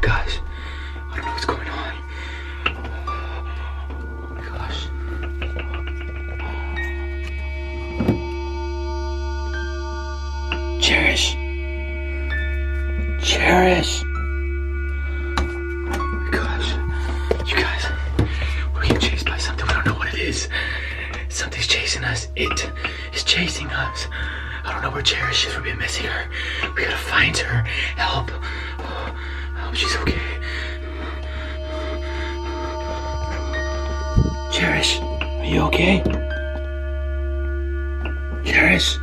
gosh. I don't know what's going on. Oh my gosh. Cherish. Cherish. Oh my gosh. You guys, we're getting chased by something. We don't know what it is. Something's chasing us. It is chasing us. I don't know where Cherish is. We've been missing her. We gotta find her. Help. I hope she's okay. Cherish, are you okay? Cherish.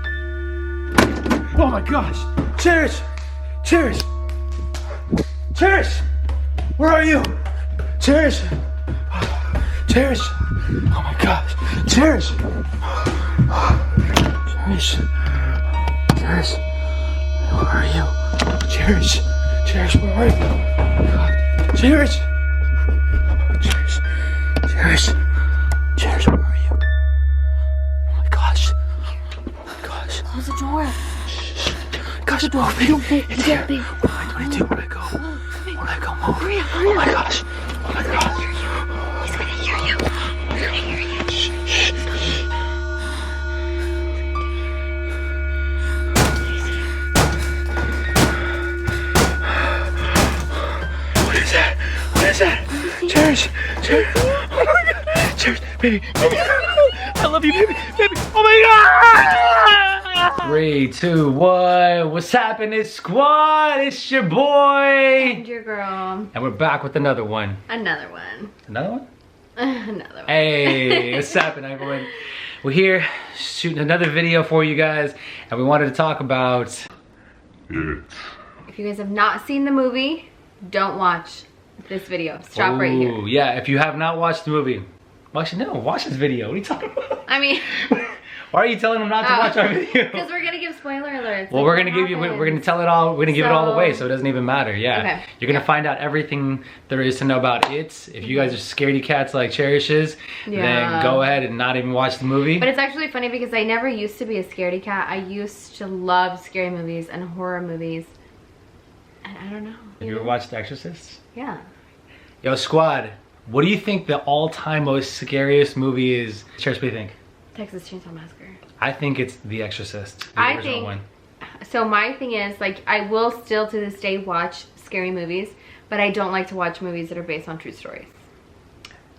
Oh my gosh. Cherish. Cherish. Cherish. Where are you? Cherish. Cherish. Oh my gosh. Cherish. Cherish. Cherish. Where are you? Cherish. Cherish, where are you? God. Cherish. Cherish. Cherish. Cherish, where are you? Oh my gosh. Oh my gosh. Close the door. Gosh, the door. oh, baby. Don't think. It's Don't there. think. What do I do? Where do I go? Where do I go? Move. Hurry up, Oh hurry my up. gosh. Oh my gosh. He's gonna hear you. He's gonna hear you. Shh, shh. What is that? What is that? Cherish. Cherish. Oh my god. Cherish. Baby. Baby. I love you, baby. Baby. Oh my god. 3, 2, 1. What's happening, squad? It's your boy. And your girl. And we're back with another one. Another one. Another one? Another one. Hey, what's happening, everyone? We're here shooting another video for you guys, and we wanted to talk about it. If you guys have not seen the movie, don't watch this video. Stop right here. Ooh, yeah, if you have not watched the movie, well, actually, no, watch this video. What are you talking about? I mean, why are you telling them not to watch our video? because we're gonna give spoiler alerts. Well, like we're gonna give you, we're gonna tell it all, we're gonna give it all away, so it doesn't even matter, yeah. Okay. You're gonna find out everything there is to know about it. If you guys are scaredy cats like Cherish is, then go ahead and not even watch the movie. But it's actually funny because I never used to be a scaredy cat. I used to love scary movies and horror movies. And I don't know. Have you ever watched The Exorcist? Yeah. Yo, squad, what do you think the all-time most scariest movie is? Cherish, what do you think? Texas Chainsaw Massacre. I think it's The Exorcist, the I original think, one. so my thing is, like, I will still to this day watch scary movies, but I don't like to watch movies that are based on true stories.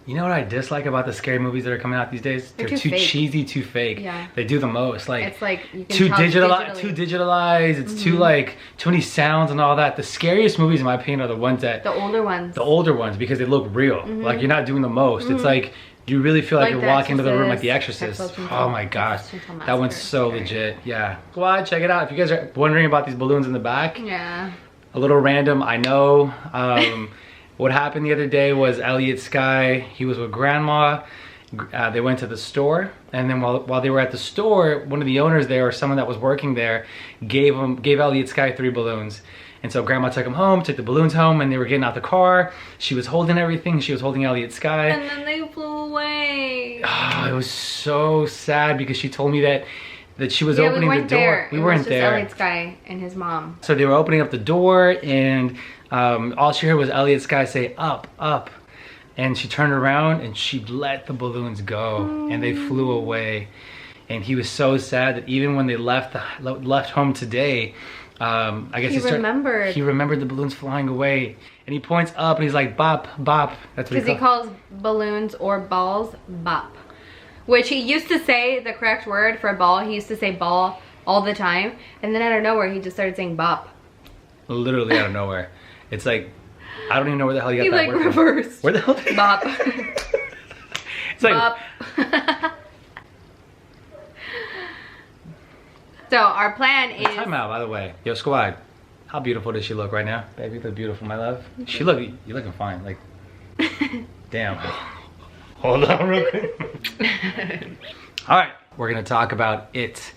You know what I dislike about the scary movies that are coming out these days? They're too fake. cheesy, too fake. Yeah. They do the most. Like, It's like you can too tell digitalized. digitally. Too digitalized. It's too like too many sounds and all that. The scariest movies, in my opinion, are the ones that The older ones. the older ones because they look real. Like you're not doing the most. It's like you really feel like, Like you're The walking into the room like Exorcist, The Exorcist. Texas Oh my gosh, Chainsaw that one's Massacre. so Scary. legit. Yeah. Squad, check it out. If you guys are wondering about these balloons in the back, Yeah. a little random, I know. What happened the other day was e-skye, he was with grandma. They went to the store, and then while they were at the store, one of the owners there, or someone that was working there, gave e-skye 3 balloons. And so grandma took him home, took the balloons home, and they were getting out the car. She was holding everything. She was holding e-skye. And then they flew away. Oh, it was so sad because she told me that she was Yeah, opening the door. We weren't there. It was just e-skye and his mom. So they were opening up the door, and all she heard was e-skye say, "Up, up." And she turned around and she let the balloons go, and they flew away. And he was so sad that even when they left home today, I guess He remembered. He remembered the balloons flying away, and he points up and he's like, "Bop, bop." That's what Because he calls balloons or balls bop. Which he used to say the correct word for ball. He used to say ball all the time. And then out of nowhere, he just started saying bop. Literally out of nowhere. It's like, I don't even know where the hell he got He that like word from. reversed. Where the hell did Bop. It's like, Bop. So our plan is... time out, by the way. Yo, squad, how beautiful does she look right now? Baby, you look beautiful, my love. You're looking fine. Like, damn. Hold on real quick. All right, we're gonna talk about It,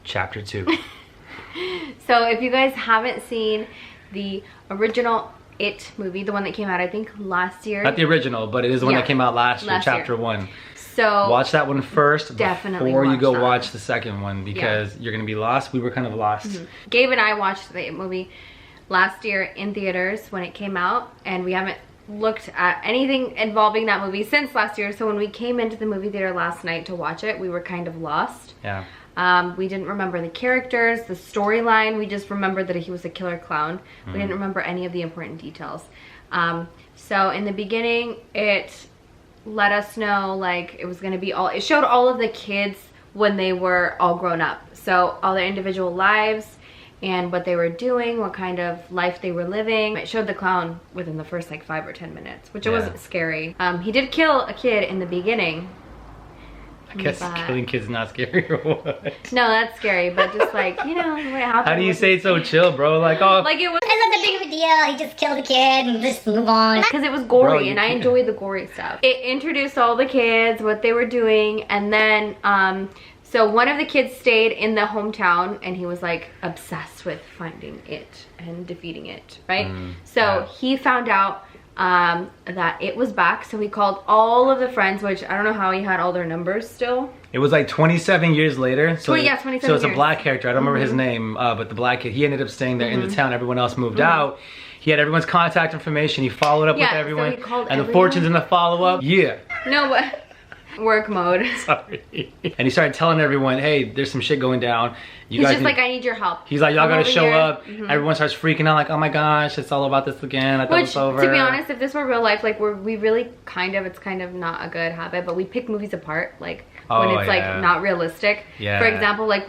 Chapter 2. So if you guys haven't seen the original It movie, the one that came out, I think, last year. Not the original, but it is the one Yeah, that came out last year, last Chapter year. 1. So Watch that one first Definitely before you watch go that watch the second one, because you're gonna be lost. We were kind of lost. Gabe and I watched the movie last year in theaters when it came out, and we haven't looked at anything involving that movie since last year. So when we came into the movie theater last night to watch it, we were kind of lost. Yeah. We didn't remember the characters, the storyline. We just remembered that he was a killer clown. We didn't remember any of the important details. So in the beginning, it let us know like it was going to be all, it showed all of the kids when they were all grown up. So all their individual lives and what they were doing, what kind of life they were living. It showed the clown within the first like 5 or 10 minutes, which it wasn't scary. He did kill a kid in the beginning. I guess killing kids is not scary or what? No, that's scary, but just like, you know, what happened. How do you say it's so chill, bro? Like, oh. Like it was. It's not that big of a deal. He just killed a kid and just move on. Because it was gory, Bro, and I enjoyed the gory stuff. It introduced all the kids, what they were doing, and then, so one of the kids stayed in the hometown, and he was like obsessed with finding it and defeating it, right? So he found out that it was back, so he called all of the friends, which I don't know how he had all their numbers still. It was like 27 years later. So yeah, 27 So it's a years. black character. I don't remember his name, but the black kid, he ended up staying there in the town. Everyone else moved out. He had everyone's contact information. He followed up with so everyone. he called and the everyone. fortunes in the follow-up. Yeah. No, but work mode. Sorry. And he started telling everyone, hey, there's some shit going down. You He's guys just need- like, I need your help. He's like, y'all Come gotta over show here. up. Everyone starts freaking out like, oh my gosh, it's all about this again. I thought it Which, was over. to be honest, if this were real life, like we really kind of, it's kind of not a good habit, but we pick movies apart, like when it's like not realistic. Yeah. For example, like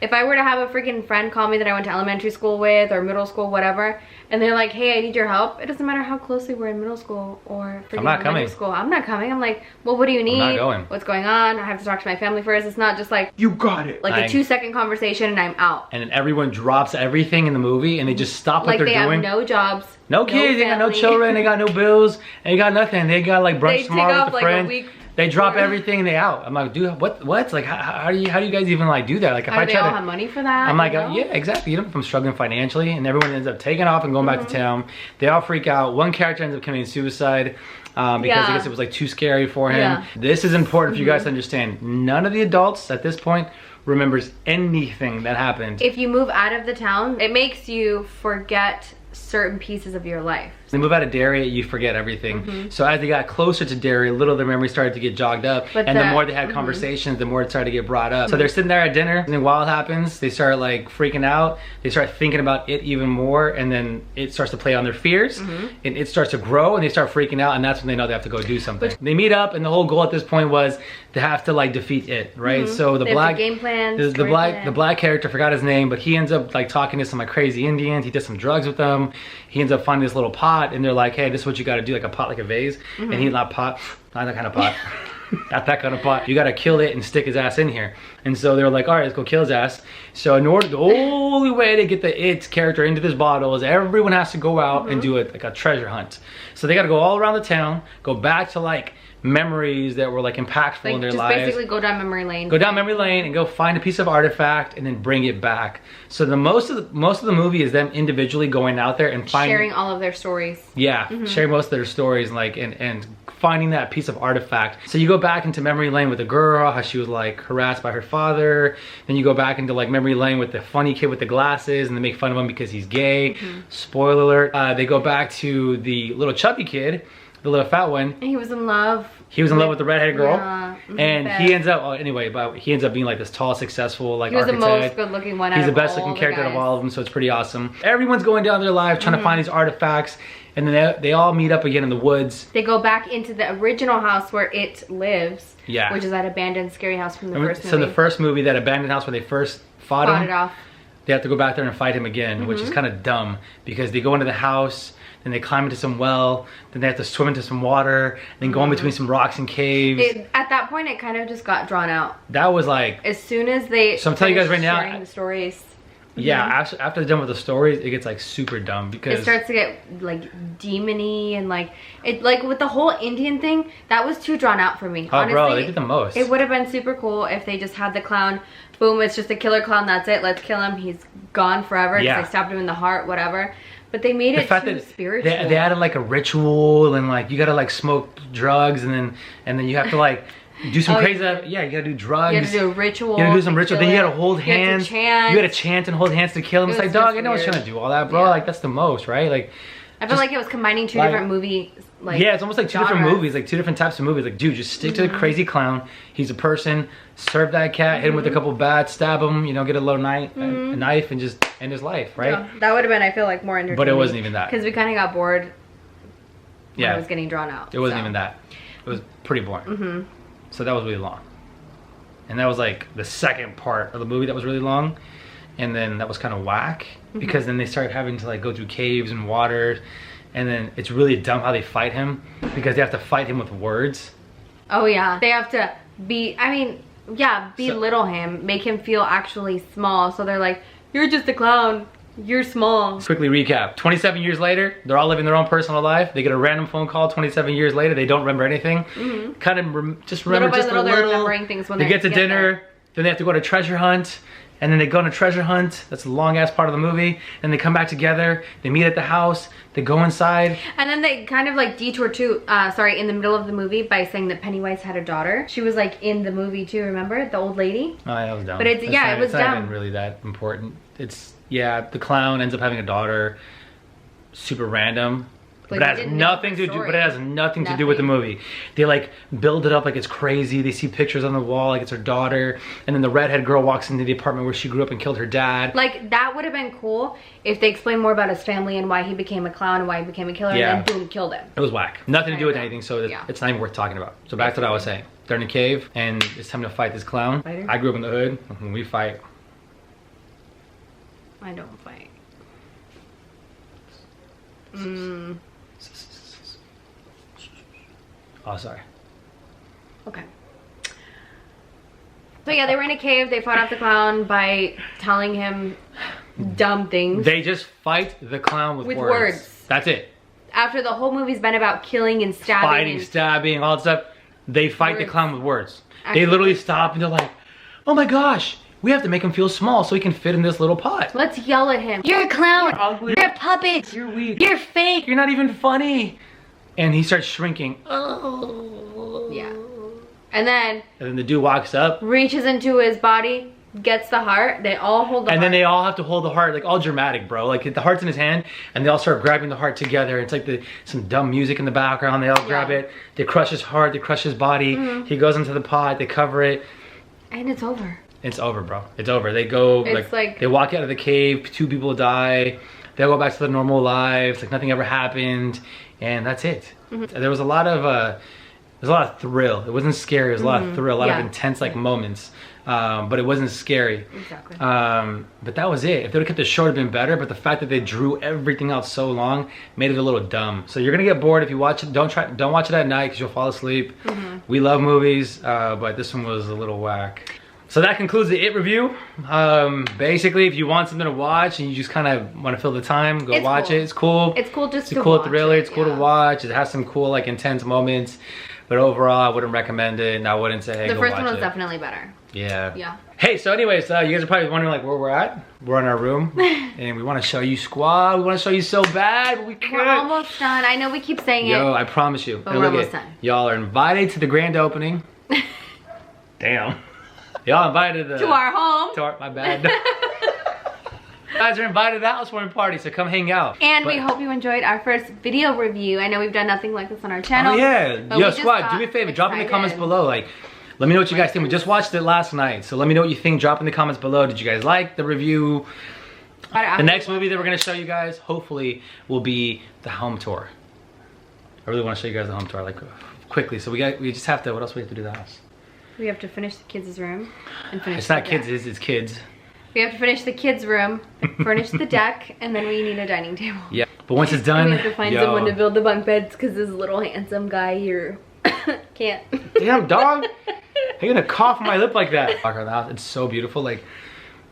if I were to have a freaking friend call me that I went to elementary school with or middle school, whatever, and they're like, hey, I need your help. It doesn't matter how closely we're in middle school or freaking elementary school. I'm not coming. I'm like, well, what do you need? I'm not going. What's going on? I have to talk to my family first. It's not just like, you got it. like a 2-second conversation and I'm out. And then everyone drops everything in the movie and they just stop what Like they're they doing. have no jobs. No kids, they got no family. children, they got no bills, they got nothing. They got like brunch They take tomorrow off with a like a friend. week. They drop everything and they out. I'm like, dude, what? Like, how do you guys even like do that? Like, if How I do they try all to, have money for that? I'm like, you know? yeah, exactly. You know, if I'm struggling financially, and everyone ends up taking off and going back to town. They all freak out. One character ends up committing suicide because I guess it was like too scary for him. Yeah. This is important for you guys to understand. None of the adults at this point remembers anything that happened. If you move out of the town, it makes you forget certain pieces of your life. They move out of Derry, you forget everything. So as they got closer to Derry, little of their memory started to get jogged up. But and the more they had conversations, the more it started to get brought up. So they're sitting there at dinner, and then while it happens, they start like freaking out. They start thinking about it even more, and then it starts to play on their fears, and it starts to grow, and they start freaking out, and that's when they know they have to go do something. They meet up, and the whole goal at this point was to have to like defeat it, right? So the They have black the game plan, the story plan. black character, forgot his name, but he ends up like talking to some like crazy Indians. He does some drugs with them. He ends up finding this little pot, and they're like, hey, this is what you got to do, like a pot, like a vase. And he's not pot, not that kind of pot. Not that kind of pot. You got to kill it and stick his ass in here. And so they're like, all right, let's go kill his ass. So in order, the only way to get the it character into this bottle is everyone has to go out and do it like a treasure hunt. So they got to go all around the town, go back to like memories that were like impactful in their just lives. basically go down memory lane. Go down memory lane and go find a piece of artifact and then bring it back. So the most of the movie is them individually going out there and finding, sharing all of their stories. yeah, sharing most of their stories, like and finding that piece of artifact. So you go back into memory lane with the girl, how she was like harassed by her father. Then you go back into like memory lane with the funny kid with the glasses, and they make fun of him because he's gay. Spoiler alert. They go back to the little chubby kid, the little fat one. And he was in love. He was in love with the redheaded girl, Yeah, and best. he ends up anyway. But he ends up being like this tall, successful like He was architect. the most good-looking one. He's out the of best all looking the character out of guys. all of them, so it's pretty awesome. Everyone's going down their life trying to find these artifacts, and then they all meet up again in the woods. They go back into the original house where it lives. Yeah. Which is that abandoned scary house from the first So movie. the first movie, that abandoned house where they first fought Fought him, it off. they have to go back there and fight him again, which is kind of dumb because they go into the house, then they climb into some well, then they have to swim into some water, then go in between some rocks and caves. At that point, it kind of just got drawn out. That was like, As soon as they So I'm telling you guys right now, sharing the stories, yeah, after they're done with the stories, it gets like super dumb because it starts to get like demony and like with the whole Indian thing, that was too drawn out for me. oh Honestly, bro, they did the most. it would have been super cool if they just had the clown. Boom, it's just a killer clown. That's it. Let's kill him. He's gone forever. 'Cause Yeah. they stabbed him in the heart, whatever. But they made The it fact too that spiritual. they added like a ritual and like you gotta like smoke drugs and then you have to like do some crazy stuff. Yeah, you gotta do drugs. You gotta do a ritual. You gotta do some ritual. Then you gotta hold hands. You gotta chant and hold hands to kill him. It's like, dog, I know I was trying to do all that, bro. Like, that's the most, right? Like, I feel like it was combining two different movies. Like, yeah, it's almost like two different movies, like two different types of movies. Like, dude, just stick to the crazy clown. He's a person. Serve that cat. Hit him with a couple bats. Stab him. You know, get a little knife, and just end his life, right? Yeah, that would have been, I feel like, more entertaining. But it wasn't even that. Because we kind of got bored. Yeah, it was getting drawn out. It wasn't even that. It was pretty boring. So that was really long. And that was like the second part of the movie that was really long. And then that was kind of whack because then they started having to like go through caves and water. And then it's really dumb how they fight him because they have to fight him with words. Oh yeah. They have to belittle him, make him feel actually small. So they're like, you're just a clown. You're small. Quickly recap. 27 years later, they're all living their own personal life. They get a random phone call 27 years later. They don't remember anything. Kind of just remember just a little. They're remembering things when they get to dinner. Then they have to go on a treasure hunt. And then they go on a treasure hunt. That's a long ass part of the movie. And they come back together. They meet at the house. They go inside. And then they kind of like detour too, in the middle of the movie by saying that Pennywise had a daughter. She was like in the movie too, remember? The old lady? Oh, yeah, that was dumb. But it was dumb. It's not even really that important. It's, yeah, the clown ends up having a daughter. Super random. But it has nothing to do. But it has nothing to do with the movie. They like build it up like it's crazy. They see pictures on the wall like it's her daughter, and then the redhead girl walks into the apartment where she grew up and killed her dad. Like that would have been cool if they explained more about his family and why he became a clown and why he became a killer, and then boom, killed him. It was whack. Nothing to do with anything. So it's not even worth talking about. So back to what I was saying. They're in a cave and it's time to fight this clown. I grew up in the hood. When we fight, I don't fight. Oh, sorry. Okay. So yeah, they were in a cave. They fought off the clown by telling him dumb things. They just fight the clown with words. That's it. After the whole movie's been about killing and stabbing. Fighting, stabbing, all that stuff. They fight the clown with words. They literally stop and they're like, oh my gosh, we have to make him feel small so he can fit in this little pot. Let's yell at him. You're a clown. You're ugly. You're a puppet. You're weak. You're fake. You're not even funny. And he starts shrinking. Oh. Yeah. And then the dude walks up, reaches into his body, gets the heart. They all hold the heart. And then they all have to hold the heart, like all dramatic, bro. Like the heart's in his hand, and they all start grabbing the heart together. It's like some dumb music in the background. They all grab it. They crush his heart. They crush his body. He goes into the pot. They cover it. And it's over. It's over, bro. It's over. They go, like, they walk out of the cave. 2 people die. They all go back to their normal lives. Like nothing ever happened. And that's it. There was a lot of thrill. It wasn't scary. It was a lot of thrill, a lot of intense like moments. But it wasn't scary. Exactly. But that was it. If they would have kept it short, it'd been better. But the fact that they drew everything out so long made it a little dumb. So you're gonna get bored if you watch it. Don't watch it at night because you'll fall asleep. We love movies, but this one was a little whack. So that concludes the It review. Basically, if you want something to watch and you just kind of want to fill the time, go watch it. It's cool. It's cool just to watch. It's a cool thriller. It's cool to watch. It has some cool, like, intense moments. But overall, I wouldn't recommend it, and I wouldn't say, hey, go watch it. The first one was definitely better. Yeah. Yeah. Hey, so anyways, you guys are probably wondering, like, where we're at. We're in our room, and we want to show you Squad. We want to show you so bad, but we can't. We're almost done. I know we keep saying it. Yo, I promise you. But we're almost done. Y'all are invited to the grand opening. Damn. Y'all invited to our home. My bad. You guys are invited to the housewarming party, so come hang out. And we hope you enjoyed our first video review. I know we've done nothing like this on our channel. Oh yeah. Yo, Squad, do me a favor. Drop in the comments below. Like, let me know what you guys think. We just watched it last night, so let me know what you think. Drop in the comments below. Did you guys like the review? The next movie that we're going to show you guys, hopefully, will be the home tour. I really want to show you guys the home tour, like, quickly. So we just have to, what else we have to do to the house? We have to finish the kids' room and finish the deck. It's not kids, it's kids. We have to finish the kids' room, furnish the deck, and then we need a dining table. Yeah, but once it's done, we have to find someone to build the bunk beds because this little handsome guy here can't. Damn, dog. How you gonna cough on my lip like that? It's so beautiful. Like,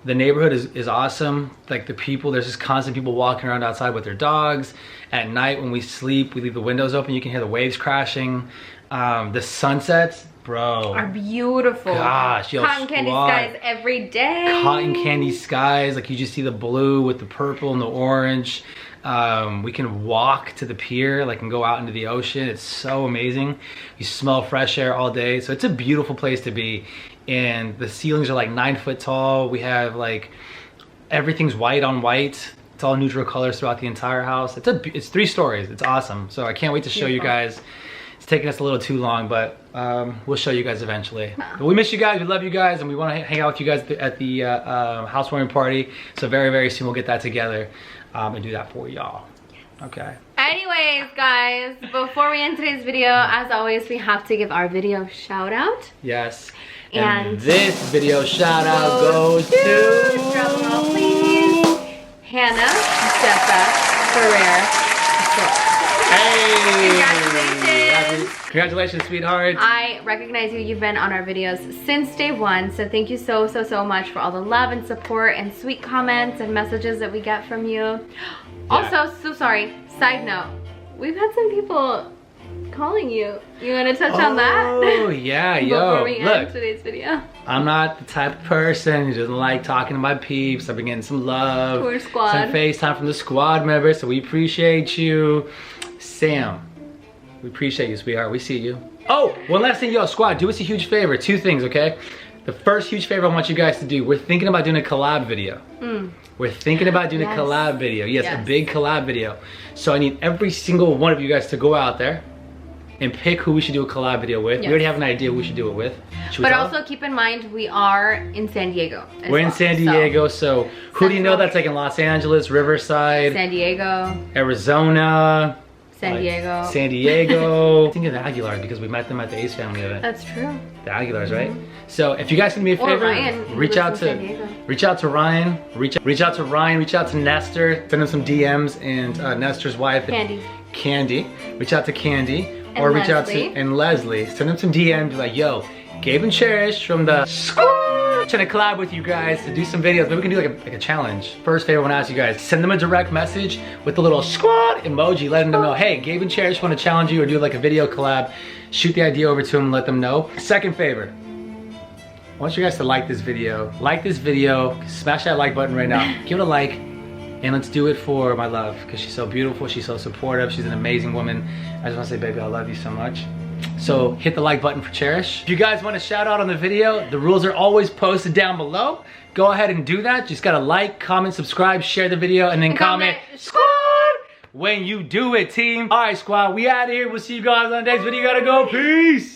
the neighborhood is awesome. Like, the people, there's just constant people walking around outside with their dogs. At night when we sleep, we leave the windows open. You can hear the waves crashing. The sunsets, bro, are beautiful. Gosh, yo, cotton candy skies every day. Cotton candy skies, like you just see the blue with the purple and the orange. We can walk to the pier, like, and go out into the ocean. It's so amazing. You smell fresh air all day. So it's a beautiful place to be. And the ceilings are like 9 foot tall. We have like, everything's white on white. It's all neutral colors throughout the entire house. It's 3 stories. It's awesome. So I can't wait to show you guys. It's taking us a little too long, but we'll show you guys eventually. But we miss you guys, we love you guys, and we want to hang out with you guys at the housewarming party. So very, very soon we'll get that together and do that for y'all. Okay. Anyways, guys, before we end today's video, as always, we have to give our video shout out. Yes. And this video shout out goes to... drum roll, please. Hannah Jessa Ferrer. Hey! Congratulations, sweetheart. I recognize you. You've been on our videos since day one. So thank you so much for all the love and support and sweet comments and messages that we get from you. Yeah. Also, so sorry, side note, we've had some people calling you. You want to touch on that? Oh, yeah, yo. Before we end today's video. I'm not the type of person who doesn't like talking to my peeps. I've been getting some love. Poor squad. Some FaceTime from the squad members, so we appreciate you. Sam, we appreciate you, sweetheart. We see you. Oh, one last thing, yo, squad, do us a huge favor. 2 things, okay? The first huge favor I want you guys to do, we're thinking about doing a collab video. We're thinking about doing a collab video. Yes, a big collab video. So I need every single one of you guys to go out there and pick who we should do a collab video with. We already have an idea who we should do it with. But also keep in mind, we are in San Diego. We're in San Diego, so who do you know that's like in Los Angeles, Riverside, San Diego, Arizona, San Diego. San Diego. Think of the Aguilars because we met them at the Ace Family event. That's true. The Aguilars, right? So if you guys can do me a favor, Ryan, reach out to Ryan, reach out to Ryan, reach out to Nestor, send him some DMs, and Nestor's wife, Candy. Reach out to Candy, or reach out to Leslie. Send them some DMs, be like, yo, Gabe and Cherish from the SHQUUUAD trying to collab with you guys to do some videos. Maybe we can do like a challenge. First favor I want to ask you guys, send them a direct message with the little SHQUUAD emoji, letting them know, hey, Gabe and Cherish want to challenge you or do like a video collab. Shoot the idea over to them and let them know. Second favor, I want you guys to like this video. Like this video, smash that like button right now. Give it a like, and let's do it for my love, because she's so beautiful, she's so supportive, she's an amazing woman. I just want to say, baby, I love you so much. So hit the like button for Cherish. If you guys want a shout out on the video, the rules are always posted down below. Go ahead and do that. Just gotta like, comment, subscribe, share the video, and then comment SHQUUUAD when you do it, team. All right, squad, we out of here. We'll see you guys on the next video. Gotta go. Peace.